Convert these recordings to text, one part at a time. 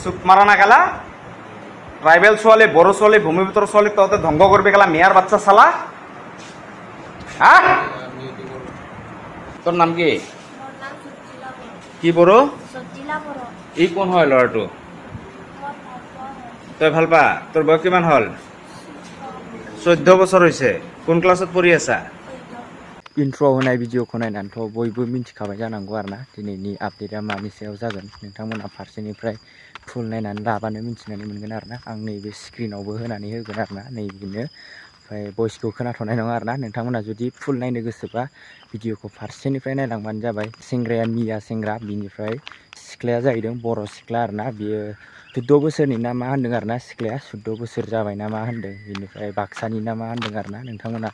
চুপ মারা না গেলা ট্রাইবেল ছোৱালী বড়ো ছোৱালী ভূমিপুত্র ছোৱালী তহঁতে ধ্বংস করবি গেলা মেয়ার বাচ্চা চালা হ্যাঁ তোর নাম কি কি বড়ো ই কোন হয় ল'ৰাটো তই ভাল পা তোর বয়স কিমান হল 14 বছর হয়েছে কোন ক্লাসত পড়ি আছা इन्ट्र होनाय भिडिअखौ नायनानैथ' बयबो मिन्थिखाबाय जानांगौ आरोना दिनैनि आपडेटआ मानि सायाव जागोन नोंथांमोना फारसेनिफ्राय फुल नायनानै लाबानो मिन्थिनानै मोनगोन आरोना आं नैबे स्क्रिनावबो होनानै होगोन आरोना नैबिदिनो ओमफ्राय भइसखौ खोनाथ'नाय नङा आरोना नोंथांमोना जुदि फुल नायनो गोसोबा भिडिअखौ फारसेनिफ्राय नायलांबानो जाबाय सेंग्राया मिया सेंग्रा बिनिफ्राय सिख्लाया जाहैदों बर' सिख्ला आरोना बियो 14 बोसोरनि ना मा होनदों आरोना सिख्लाया 14 बोसोर जाबाय ना मा होनदों बिनिफ्राय बाक्सानि ना मा होनदों आरोना नोंथांमोना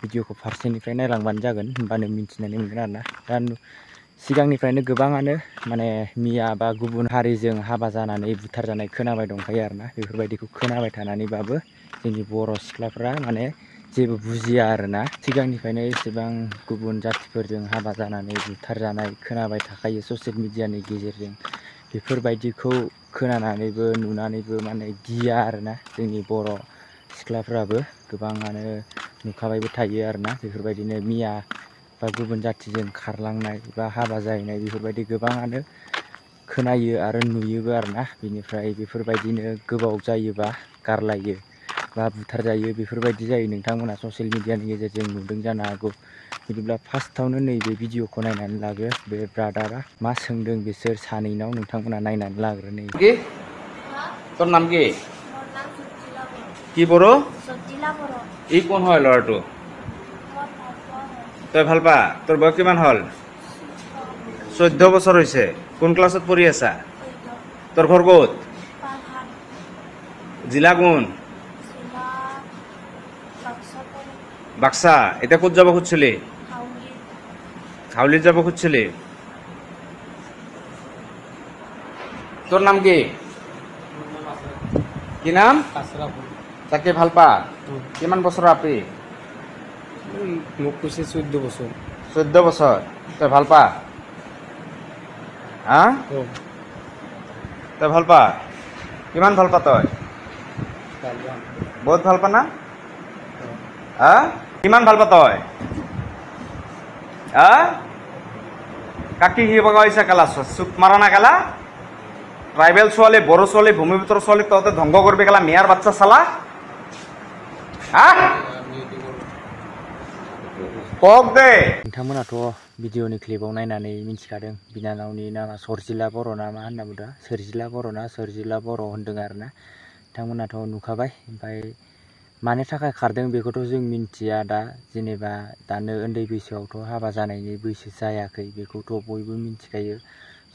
भिडिअखौ फारसेनिफ्राय नायलांबानो जागोन होनबानो मिन्थिनानै मोनगोन आरोना दा सिगांनिफ्रायनो गोबाङानो माने मिया बा गुबुन हारिजों हाबा जानानै बुथारजानाय खोनाबाय दंखायो आरोना बेफोरबायदिखौ खोनाबाय थानानैबाबो जोंनि बर' सिख्लाफ्रा माने जेबो बुजिया आरोना सिगांनिफ्रायनो एसेबां गुबुन जातिफोरजों हाबा जानानै बुथारजानाय खोनाबाय थाखायो ससियेल मिडियानि गेजेरजों बेफोरबायदिखौ खोनानानैबो नुनानैबो माने गिया आरोना जोंनि बर' सिख्लाफ्राबो गोबाङानो नुखाबायबो थायो आरोना बेफोरबायदिनो मिया बा गुबुन जातिजों खारलांनाय बा हाबा जाहैनाय बेफोरबायदि गोबाङानो खोनायो आरो नुयोबो आरोना बिनिफ्राय बेफोरबायदिनो गोबाव जायोबा गारलायो बा बुथारजायो बेफोरबायदि जायो नोंथांमोना ससियेल मिडियानि गेजेरजों नुदों जानो हागौ बिदिब्ला फार्स्टआवनो नैबे भिडिअखौ नायनानै लाग्रो बे ब्रादारा मा सोंदों बिसोर सानैनाव नोंथांमोना नायनानै लाग्रो नै তোর নাম কি কি বড়ো ই কোন হয় ল'ৰাটো তই ভাল পা তোর বয়স কিমান হল 14 বছর হয়েছে কোন ক্লাসত পড়ি আছা তোর ঘর ক'ত জিলা কোন বাক্সা এটা ক'ত যাব খুঁজছিলি হাউলিত যাব খুঁজছিলি তোর নাম কি নাম তাকে ভাল পা কিমান বছৰ আপি মোক কৈছে 14 বছৰ 14 বছৰ তই ভাল পা হা তই ভাল পা কিমান ভাল পা তই বহুত ভাল পা না হা কিমান ভাল পা তই হা কাকি হি বগাইছা কালা চুপ মারা না গেলা ট্রাইবেল ছোৱালী বড়ো ছোৱালী ভূমিপুত্র ছোৱালী তহঁতে ধ্বংস করবি গেলা মেয়ার বাচ্চা চালা হ্যাঁ কক দে नोंथांमोनाथ' भिडिअनि क्लिपाव नायनानै मिन्थिखादों बिनानावनि नामा सरजिला बर' ना मा होनना बुंदों सोरजिला बर' ना सोरजिला बर' होनदों आरोना नोंथांमोनाथ' नुखाबाय ओमफ्राय मानि थाखाय खारदों बेखौथ' जों मिन्थिया दा जेनेबा दानो उन्दै बैसोआवथ' हाबा जानायनि बैसो जायाखै बेखौथ' बयबो मिन्थिखायो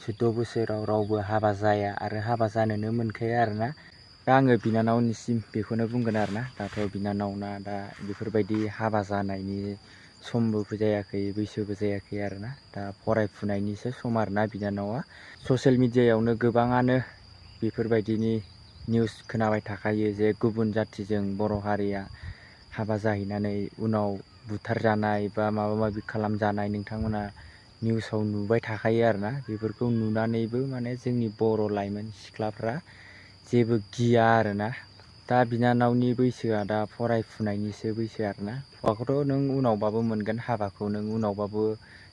14 बोसोराव रावबो हाबा जाया आरो हाबा जानोनो मोनखाया आरोना दा आङो बिनानावनिसिम बेखौनो बुंगोन आरोना दाथ' बिनानावना दा बेफोरबायदि हाबा जानायनि समबो जायाखै बैसोबो जायाखै आरोना दा फरायफुनायनिसो सम आरोना बिनानावा ससियेल मिडियायावनो गोबाङानो बेफोरबायदिनि निउस खोनाबाय थाखायो जे गुबुन जातिजों बर' हारिया हाबा जाहैनानै उनाव बुथारजानाय बा माबा माबि खालामजानाय नोंथांमोना निउसाव नुबाय थाखायो आरोना बेफोरखौ नुनानैबो माने जोंनि बर' लाइमोन सिख्लाफ्रा जेबो गिया आरोना दा बिनानावनि बैसोआ दा फरायफुनायनिसो बैसो आरोना हौवाखौथ' नों उनावबाबो मोनगोन हाबाखौ नों उनावबाबो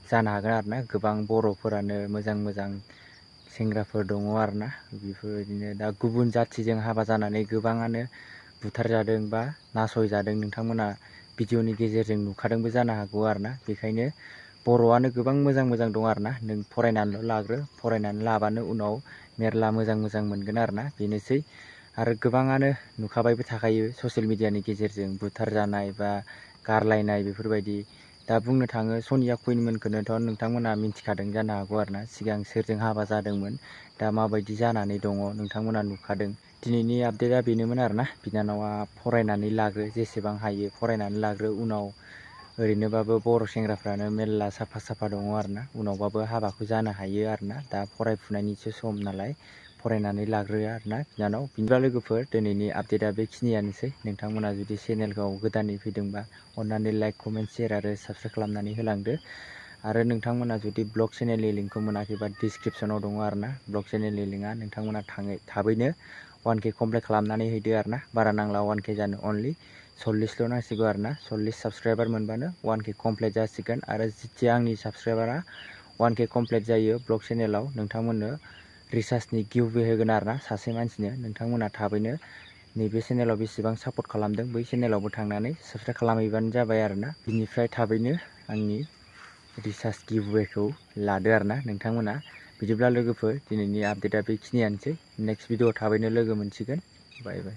जानो हागोन आरोना गोबां बर'फोरानो मोजां मोजां सेंग्राफोर दङ आरोना बेफोरबायदिनो दा गुबुन जातिजों हाबा जानानै गोबाङानो बुथारजादों बा नासयजादों नोंथांमोना भिडिअनि गेजेरजों नुखादोंबो जानो हागौ आरोना बेखायनो बर'आनो गोबां मोजां मोजां दं आरोना नों फरायनानैल' लाग्रो फरायनानै लाबानो उनाव मेरला मोजां मोजां मोनगोन आरोना बेनोसै आरो गोबाङानो नुखाबायबो थाखायो ससियेल मिडियानि गेजेरजों बुथारजानाय बा गारलायनाय बेफोरबायदि दा बुंनो थाङो सनिया कुइनमोनखौनोथ' नोंथांमोना मिन्थिखादों जानो हागौ आरोना सिगां सोरजों हाबा जादोंमोन दा माबायदि जानानै दङ नोंथांमोना नुखादों दिनैनि आपडेटआ बेनोमोन आरोना बिनानावा फरायनानै लाग्रो जेसेबां हायो फरायनानै लाग्रो उनाव ओरैनोबाबो बर' सेंग्राफ्रानो मेरला साफा साफा दङ आरोना उनावबाबो हाबाखौ जानो हायो आरोना दा फरायफुनायनिसो सम नालाय फरायनानै लाग्रो आरोना बिनानाव बिनिब्ला लोगोफोर दिनैनि आपडेटआ बेखिनियानोसै नोंथांमोना जुदि चेनेलखौ गोदानै फैदोंबा अन्नानै लाइक कमेन्ट शेयार आरो साबस्क्राइब खालामनानै होलांदो आरो नोंथांमोना जुदि ब्लग चेनेलनि लिंकखौ मोनाखैबा डिसक्रिपसनाव दङ आरोना ब्लग चेनेलनि लिंकआ नोंथांमोना थाबैनो 1K कमप्लिट खालामनानै हैदो आरोना बारा नांला 1K जानो अनलि 40ल' नांसिगौ आरोना 40 साबस्क्राइबार मोनबानो 1K कमप्लिट जासिगोन आरो जिथिया आंनि साबस्क्राइबारा 1K कमप्लिट जायो ब्लग चेनेलाव नोंथांमोननो रिसार्जनि गिफ्टबो होगोन आरोना सासे मानसिनो नोंथांमोना थाबैनो नैबे चेनेलाव बेसेबां सापर्ट खालामदों बै चेनेलावबो थांनानै साबस्क्राइब खालामहैबानो जाबाय आरोना बिनिफ्राय थाबैनो आंनि रिसार्ज गिफ्टवेखौ लादो आरोना नोंथांमोना बिदिब्ला लोगोफोर दिनैनि आपडेटआ बेखिनियानोसै नेक्स्ट भिडिअ थाबैनो लोगो मोनसिगोन बाय बाय।